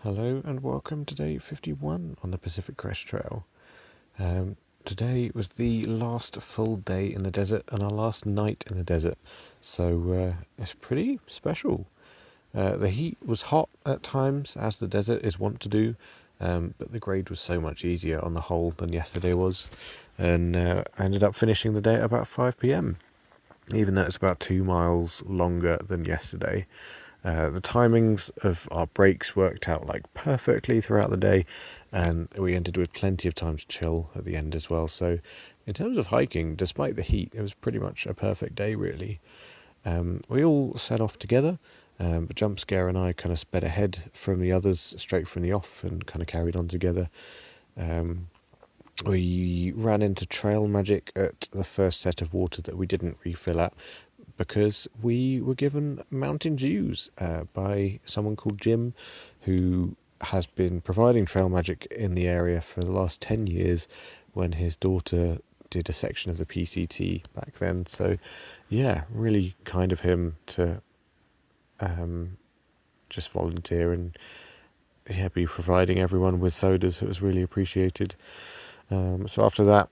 Hello and welcome to day 51 on the Pacific Crest Trail. Today was the last full day in the desert and our last night in the desert, so it's pretty special. The heat was hot at times, as the desert is wont to do, but the grade was so much easier on the whole than yesterday was, and I ended up finishing the day at about 5 p.m, even though it's about 2 miles longer than yesterday. The timings of our breaks worked out like perfectly throughout the day, and we ended with plenty of time to chill at the end as well. So in terms of hiking, despite the heat, it was pretty much a perfect day really. We all set off together, but Jump Scare and I kind of sped ahead from the others straight from the off and kind of carried on together. We ran into trail magic at the first set of water that we didn't refill at, because we were given Mountain Dews by someone called Jim, who has been providing trail magic in the area for the last 10 years when his daughter did a section of the PCT back then. So yeah, really kind of him to just volunteer and be providing everyone with sodas. It was really appreciated. So after that,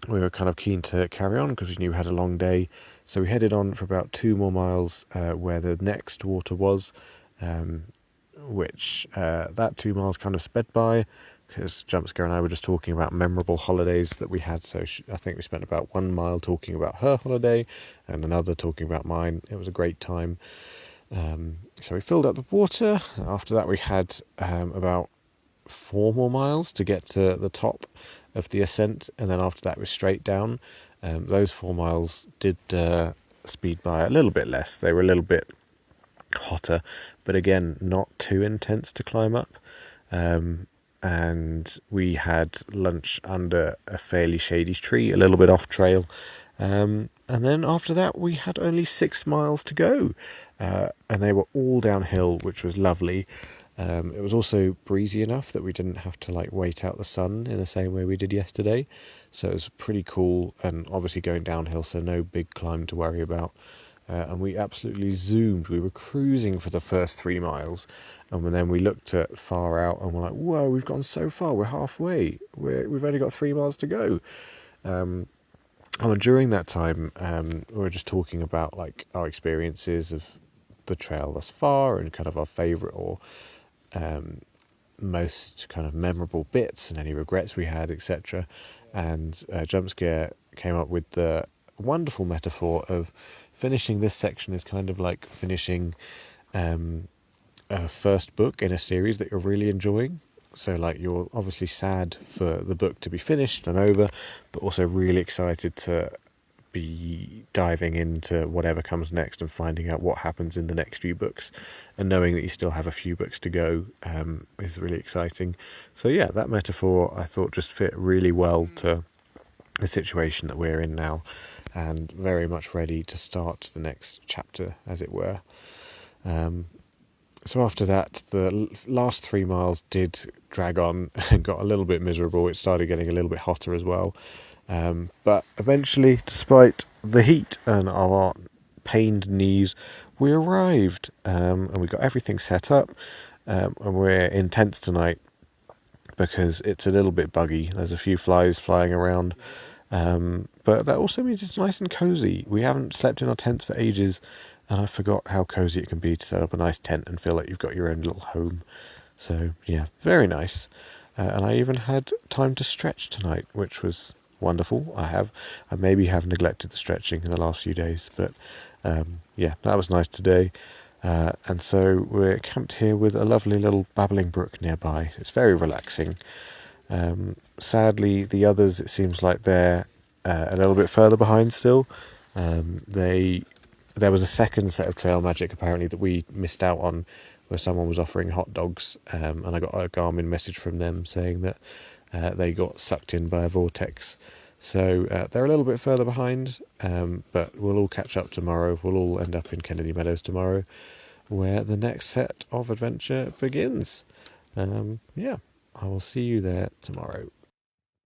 we were kind of keen to carry on because we knew we had a long day. So we headed on for about 2 more miles where the next water was, which that 2 miles kind of sped by because Jump Scare and I were just talking about memorable holidays that we had. So I think we spent about 1 mile talking about her holiday and another talking about mine. It was a great time. So we filled up the water. After that we had about 4 more miles to get to the top of the ascent, and then after that was straight down. Those 4 miles did speed by a little bit less. They were a little bit hotter, but again, not too intense to climb up. And we had lunch under a fairly shady tree, a little bit off trail. And then after that, we had only 6 miles to go. And they were all downhill, which was lovely. It was also breezy enough that we didn't have to wait out the sun in the same way we did yesterday. So it was pretty cool, and obviously going downhill, so no big climb to worry about. And we absolutely zoomed. We were cruising for the first 3 miles, and then we looked at far out and we're like, whoa, we've gone so far, we're halfway. We've only got 3 miles to go. And during that time, we were just talking about our experiences of the trail thus far and kind of our favourite or most kind of memorable bits and any regrets we had, etc. And Jump Scare came up with the wonderful metaphor of finishing this section is kind of like finishing a first book in a series that you're really enjoying. So you're obviously sad for the book to be finished and over, but also really excited to be diving into whatever comes next and finding out what happens in the next few books, and knowing that you still have a few books to go is really exciting. So yeah, that metaphor I thought just fit really well to the situation that we're in now, and very much ready to start the next chapter, as it were. So after that, the last 3 miles did drag on and got a little bit miserable. It started getting a little bit hotter as well. But eventually, despite the heat and our pained knees, we arrived, and we got everything set up, and we're in tents tonight because it's a little bit buggy. There's a few flies flying around, but that also means it's nice and cozy. We haven't slept in our tents for ages, and I forgot how cozy it can be to set up a nice tent and feel like you've got your own little home. So yeah, very nice. And I even had time to stretch tonight, which was wonderful. I maybe have neglected the stretching in the last few days, but yeah, that was nice today. And so we're camped here with a lovely little babbling brook nearby. It's very relaxing. Sadly, the others, it seems like they're a little bit further behind still. There was a second set of trail magic apparently that we missed out on, where someone was offering hot dogs, and I got a Garmin message from them saying that they got sucked in by a vortex. So they're a little bit further behind, but we'll all catch up tomorrow. We'll all end up in Kennedy Meadows tomorrow, where the next set of adventure begins. Yeah, I will see you there tomorrow.